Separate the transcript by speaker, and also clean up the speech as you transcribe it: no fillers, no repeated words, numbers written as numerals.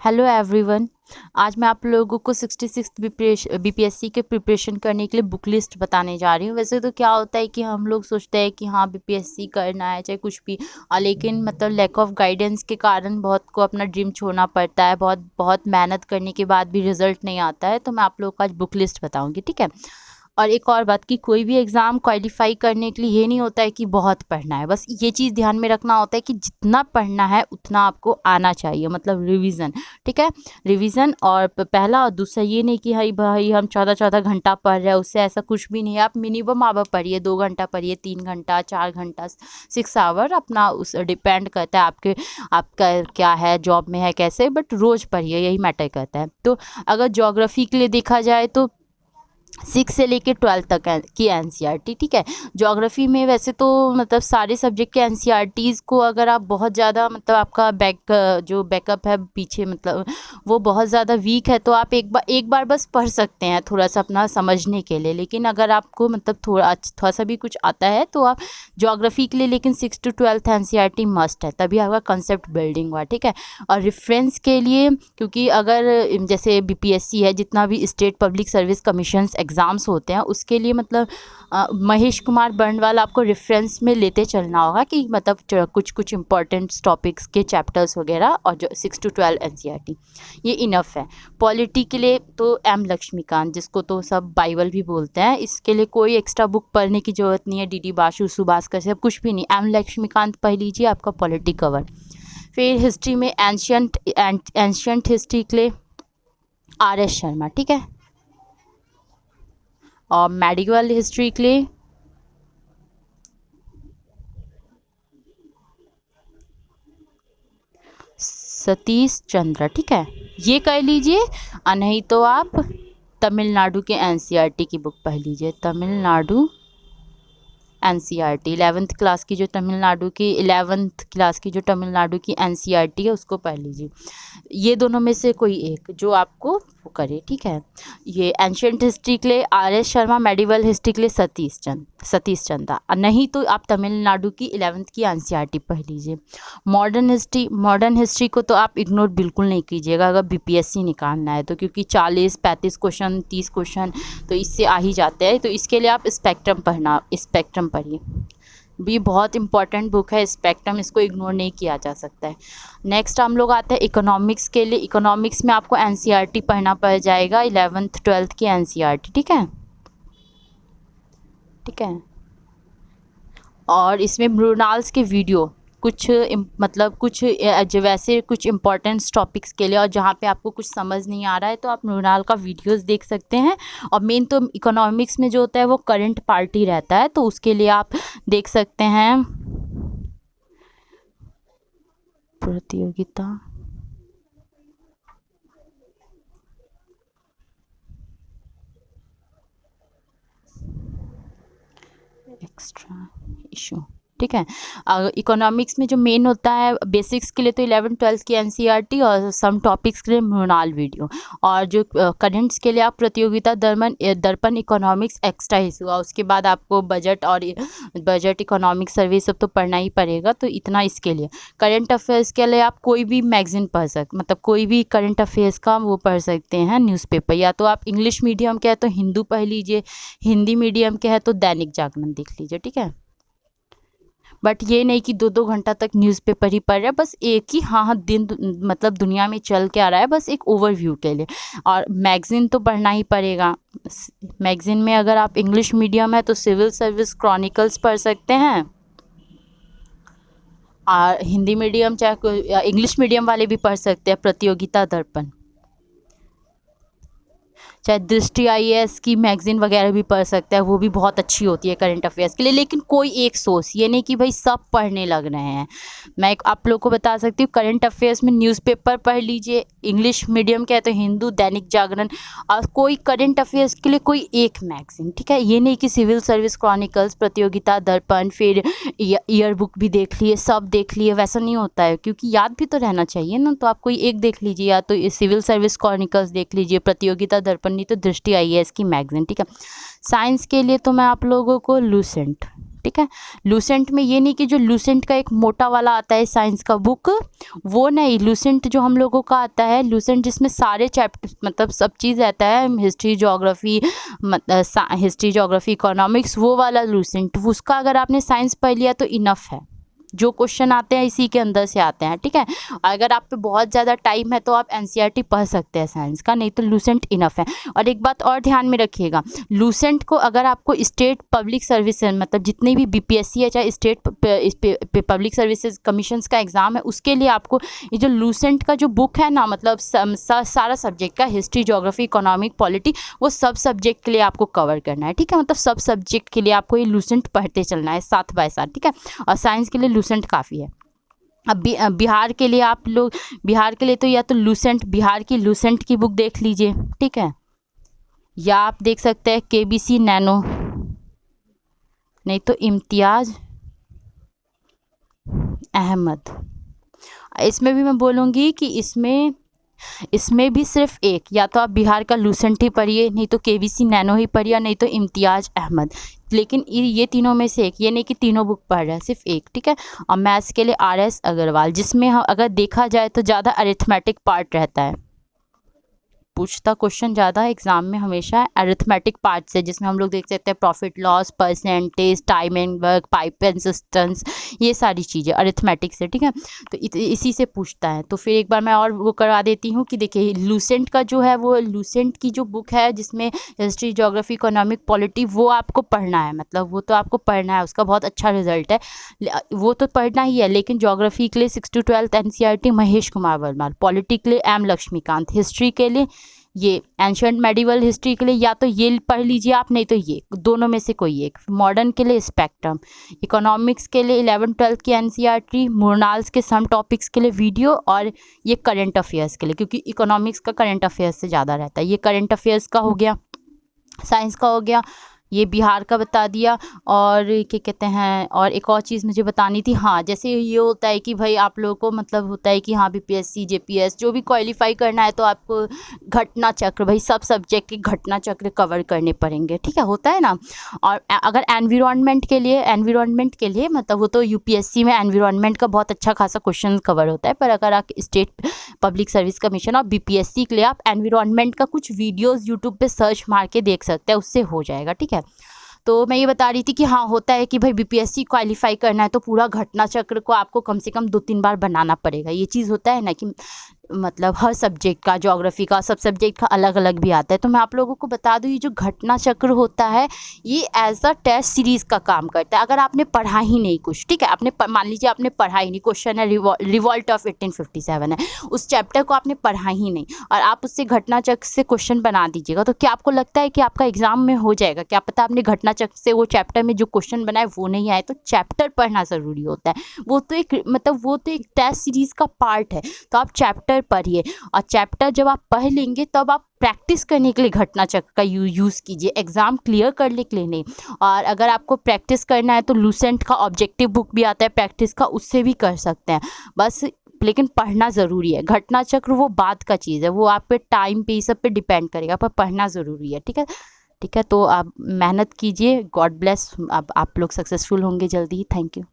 Speaker 1: Hello everyone. आज मैं आप लोगों को 66 बीपीएससी के प्रिपरेशन करने के लिए बुक लिस्ट बताने जा रही हूँ। वैसे तो क्या होता है कि हम लोग सोचते हैं कि हाँ बीपीएससी करना है चाहे कुछ भी, लेकिन मतलब लैक ऑफ गाइडेंस के कारण बहुत को अपना ड्रीम छोड़ना पड़ता है। बहुत बहुत मेहनत करने के बाद भी रिजल्ट नहीं आता है। तो मैं आप लोगों को आज बुक लिस्ट बताऊँगी, ठीक है। और एक और बात कि कोई भी एग्ज़ाम क्वालिफाई करने के लिए ये नहीं होता है कि बहुत पढ़ना है, बस ये चीज़ ध्यान में रखना होता है कि जितना पढ़ना है उतना आपको आना चाहिए, मतलब रिवीजन, ठीक है। रिवीजन और पहला और दूसरा ये नहीं कि भाई हम 14 घंटा पढ़ रहे हैं, उससे ऐसा कुछ भी नहीं है। आप मिनिमम आप पढ़िए, 2 घंटा पढ़िए, 3 घंटा, 4 घंटा, 6 आवर, अपना उस डिपेंड करता है आपका क्या है, जॉब में है कैसे, बट रोज़ पढ़िए, यही मैटर करता है। तो अगर ज्योग्राफी के लिए देखा जाए तो 6 से लेके 12 तक की एनसीईआरटी, ठीक है। ज्योग्राफी में वैसे तो मतलब सारे सब्जेक्ट के एनसीईआरटीज़ को अगर आप बहुत ज़्यादा मतलब आपका जो बैकअप है पीछे, मतलब वो बहुत ज़्यादा वीक है, तो आप एक बार बस पढ़ सकते हैं थोड़ा सा अपना समझने के लिए। लेकिन अगर आपको मतलब थोड़ा सा भी कुछ आता है तो आप ज्योग्राफी के लिए, लेकिन 6 to 12 एनसीईआरटी मस्ट है, तभी आपका कंसेप्ट बिल्डिंग हुआ, ठीक है। और रेफरेंस के लिए, क्योंकि अगर जैसे बीपीएससी है, जितना भी state public service commission exams होते हैं, उसके लिए मतलब महेश कुमार बर्नवाल आपको रेफरेंस में लेते चलना होगा कि मतलब कुछ इंपॉर्टेंट टॉपिक्स के चैप्टर्स वगैरह, और जो 6 to 12 एनसीईआरटी ये इनफ है। पॉलिटी के लिए तो एम लक्ष्मीकांत, जिसको तो सब बाइबल भी बोलते हैं, इसके लिए कोई एक्स्ट्रा बुक पढ़ने की ज़रूरत नहीं है। डीडी बासु, सुभाष सब कुछ भी नहीं, एम लक्ष्मीकांत पढ़ लीजिए, आपका पॉलिटी कवर। फिर हिस्ट्री में एंशियंट हिस्ट्री के लिए RS शर्मा, ठीक है। और मेडिकल हिस्ट्री के लिए सतीश चंद्र, ठीक है, ये कर लीजिए। नहीं तो आप तमिलनाडु के एनसीईआरटी की बुक पढ़ लीजिए। तमिलनाडु एनसीईआरटी 11th क्लास की जो तमिलनाडु की एनसीईआरटी है, उसको पढ़ लीजिए। ये दोनों में से कोई एक जो आपको वो करे, ठीक है। ये एंशियंट हिस्ट्री के लिए RS शर्मा, मेडिवल हिस्ट्री के लिए सतीश चंदा। नहीं तो आप तमिलनाडु की 11th की एनसीईआरटी पढ़ लीजिए। मॉडर्न हिस्ट्री को तो आप इग्नोर बिल्कुल नहीं कीजिएगा अगर बीपीएससी निकालना है तो, क्योंकि 40-35 क्वेश्चन, 30 क्वेश्चन तो इससे आ ही जाते हैं। तो इसके लिए आप स्पेक्ट्रम पढ़िए, भी बहुत इंपॉर्टेंट बुक है स्पेक्ट्रम, इसको इग्नोर नहीं किया जा सकता है। नेक्स्ट हम लोग आते हैं इकोनॉमिक्स के लिए। इकोनॉमिक्स में आपको एनसीईआरटी पढ़ना पड़ जाएगा, 11th 12th की एनसीईआरटी, ठीक है, ठीक है। और इसमें मृणाल्स के वीडियो कुछ वैसे कुछ इंपॉर्टेंट टॉपिक्स के लिए, और जहाँ पे आपको कुछ समझ नहीं आ रहा है तो आप मृणाल का वीडियोस देख सकते हैं। और मेन तो इकोनॉमिक्स में जो होता है वो करंट पार्ट ही रहता है, तो उसके लिए आप देख सकते हैं प्रतियोगिता एक्स्ट्रा इशू, ठीक है। इकोनॉमिक्स में जो मेन होता है बेसिक्स के लिए तो 11th 12th की एनसीईआरटी, और सम टॉपिक्स के लिए मृणाल वीडियो। और जो करंट्स के लिए आप प्रतियोगिता दर्पण इकोनॉमिक्स एक्स्ट्रा इशू, और उसके बाद आपको बजट इकोनॉमिक सर्वे सब तो पढ़ना ही पड़ेगा। तो इतना इसके लिए। करंट अफेयर्स के लिए आप कोई भी मैगजीन पढ़ सकते, मतलब कोई भी करंट अफेयर्स का वो पढ़ सकते हैं न्यूज़पेपर, या तो आप इंग्लिश मीडियम के है तो हिंदू पढ़ लीजिए, हिंदी मीडियम के है तो दैनिक जागरण देख लीजिए, ठीक है। बट ये नहीं कि 2-2 घंटा तक न्यूज़पेपर ही पढ़ रहे हैं, बस एक ही हाँ दिन मतलब दुनिया में चल के आ रहा है, बस एक ओवरव्यू के लिए। और मैगज़ीन तो पढ़ना ही पड़ेगा। मैगज़ीन में अगर आप इंग्लिश मीडियम है तो सिविल सर्विस क्रॉनिकल्स पढ़ सकते हैं, और हिंदी मीडियम चाहे इंग्लिश मीडियम वाले भी पढ़ सकते हैं प्रतियोगिता दर्पण, चाहे दृष्टि IAS की मैगज़ीन वगैरह भी पढ़ सकते हैं, वो भी बहुत अच्छी होती है करंट अफेयर्स के लिए। लेकिन कोई एक सोर्स, ये नहीं कि भाई सब पढ़ने लग रहे हैं। मैं आप लोग को बता सकती हूँ करंट अफेयर्स में न्यूज़पेपर पढ़ लीजिए, इंग्लिश मीडियम के है तो हिंदू, दैनिक जागरण, और कोई करंट अफेयर्स के लिए कोई एक मैगज़ीन, ठीक है। ये नहीं कि सिविल सर्विस क्रॉनिकल्स, प्रतियोगिता दर्पण, फिर ईयर बुक भी देख लिए, सब देख लिए, वैसा नहीं होता है, क्योंकि याद भी तो रहना चाहिए ना। तो आप कोई एक देख लीजिए, या तो सिविल सर्विस क्रॉनिकल्स देख लीजिए, प्रतियोगिता दर्पण, नहीं तो दृष्टि IAS की मैगज़ीन, ठीक है। साइंस के लिए तो मैं आप लोगों को लूसेंट, ठीक है। लूसेंट में ये नहीं कि जो लूसेंट का एक मोटा वाला आता है साइंस का बुक, वो नहीं। लूसेंट जो हम लोगों का आता है, लूसेंट जिसमें सारे चैप्टर मतलब सब चीज़ रहता है, history geography, history geography economics, वो वाला लूसेंट, उसका अगर आपने साइंस पढ़ लिया तो इनफ है। जो क्वेश्चन आते हैं इसी के अंदर से आते हैं, ठीक है। अगर आप पे बहुत ज़्यादा टाइम है तो आप एनसीईआरटी पढ़ सकते हैं साइंस का, नहीं तो लूसेंट इनफ है। और एक बात और ध्यान में रखिएगा, लूसेंट को अगर आपको स्टेट पब्लिक सर्विस मतलब जितनी भी बीपीएससी है, चाहे स्टेट पब्लिक सर्विसेज कमीशंस का एग्ज़ाम है, उसके लिए आपको ये जो लूसेंट का जो बुक है ना, मतलब सारा सब्जेक्ट का, हिस्ट्री ज्योग्राफी इकोनॉमिक पॉलिटी, वो सब सब्जेक्ट के लिए आपको कवर करना है, ठीक है। मतलब सब सब्जेक्ट के लिए आपको ये लूसेंट पढ़ते चलना है साथ बाय साथ, ठीक है। और साइंस के लिए लूसेंट काफ़ी है। अब बिहार के लिए आप लोग, बिहार के लिए तो या तो लूसेंट, बिहार की लूसेंट की बुक देख लीजिए, ठीक है, या आप देख सकते हैं केबीसी नैनो, नहीं तो इम्तियाज अहमद। इसमें भी मैं बोलूँगी कि इसमें भी सिर्फ एक, या तो आप बिहार का लूसेंट ही पढ़िए, नहीं तो केबीसी नैनो ही पढ़िए, नहीं तो इम्तियाज अहमद। लेकिन ये तीनों में से एक, ये नहीं कि तीनों बुक पढ़ रहे हैं, सिर्फ एक, ठीक है। और मैथ्स के लिए आरएस अग्रवाल, जिसमें हम अगर देखा जाए तो ज़्यादा अरिथमेटिक पार्ट रहता है, पूछता क्वेश्चन ज़्यादा एग्जाम में हमेशा अरिथमेटिक पार्ट से, जिसमें हम लोग देख सकते हैं profit loss, percentage, time and work, pipe and systems, ये सारी चीज़ें अरिथमेटिक से, ठीक है। तो इसी से पूछता है। तो फिर एक बार मैं और वो करवा देती हूँ कि देखिए लूसेंट का जो है, वो लूसेंट की जो बुक है जिसमें हिस्ट्री ज्योग्राफी इकोनॉमिक पॉलिटी, वो आपको पढ़ना है, मतलब वो तो आपको पढ़ना है, उसका बहुत अच्छा रिजल्ट है, वो तो पढ़ना ही है। लेकिन ज्योग्राफी के लिए 6 to 12 NCERT Mahesh Kumar Verma, polity के लिए एम लक्ष्मीकांत, हिस्ट्री के लिए ये एंशिएंट मेडिवल हिस्ट्री के लिए या तो ये पढ़ लीजिए आप, नहीं तो ये, दोनों में से कोई एक। मॉडर्न के लिए स्पेक्ट्रम, इकोनॉमिक्स के लिए 11-12 की एनसीईआरटी, मुरनाल्स के सम टॉपिक्स के लिए वीडियो, और ये करंट अफेयर्स के लिए, क्योंकि इकोनॉमिक्स का करंट अफेयर्स से ज़्यादा रहता है। ये करंट अफेयर्स का हो गया, साइंस का हो गया, ये बिहार का बता दिया। और क्या कहते हैं, और एक और चीज़ मुझे बतानी थी, हाँ, जैसे ये होता है कि भाई आप लोगों को मतलब होता है कि हाँ बीपीएससी जेपीएस जो भी क्वालिफाई करना है तो आपको घटना चक्र, भाई सब सब्जेक्ट के घटना चक्र कवर करने पड़ेंगे, ठीक है, होता है ना। और अगर एनवायरनमेंट के लिए मतलब वो तो यूपीएससी में एनवायरनमेंट का बहुत अच्छा खासा क्वेश्चन कवर होता है, पर अगर आप स्टेट पब्लिक सर्विस कमीशन और बीपीएससी के लिए आप एनवायरनमेंट का कुछ वीडियोज़ यूट्यूब पर सर्च मार के देख सकते हैं, उससे हो जाएगा, ठीक है। तो मैं ये बता रही थी कि हाँ होता है कि भाई बीपीएससी क्वालिफाई करना है तो पूरा घटना चक्र को आपको कम से कम 2-3 बार बनाना पड़ेगा। ये चीज़ होता है ना कि मतलब हर सब्जेक्ट का, ज्योग्राफी का, सब सब्जेक्ट का अलग अलग भी आता है। तो मैं आप लोगों को बता दूँ, ये जो घटना चक्र होता है ये एज अ टेस्ट सीरीज़ का काम करता है। अगर आपने पढ़ा ही नहीं कुछ, ठीक है, आपने मान लीजिए आपने पढ़ा ही नहीं, क्वेश्चन है रिवॉल्ट ऑफ 1857 है, उस चैप्टर को आपने पढ़ा ही नहीं और आप उससे घटना चक्र से क्वेश्चन बना दीजिएगा, तो क्या आपको लगता है कि आपका एग्जाम में हो जाएगा? क्या पता आपने घटना चक्र से वो चैप्टर में जो क्वेश्चन बनाए वो नहीं आए। तो चैप्टर पढ़ना ज़रूरी होता है, वो तो एक टेस्ट सीरीज़ का पार्ट है। तो आप चैप्टर पढ़िए, और चैप्टर जब आप पढ़ लेंगे तब आप प्रैक्टिस करने के लिए घटना चक्र का यूज़ कीजिए, एग्जाम क्लियर करने के लिए नहीं। और अगर आपको प्रैक्टिस करना है तो लूसेंट का ऑब्जेक्टिव बुक भी आता है प्रैक्टिस का, उससे भी कर सकते हैं बस, लेकिन पढ़ना ज़रूरी है। घटना चक्र वो बाद का चीज़ है, वो आप पे टाइम पे, सब पे डिपेंड करेगा, पर पढ़ना ज़रूरी है, ठीक है। ठीक है, तो आप मेहनत कीजिए, गॉड ब्लेस, अब आप लोग सक्सेसफुल होंगे जल्दी ही। Thank you.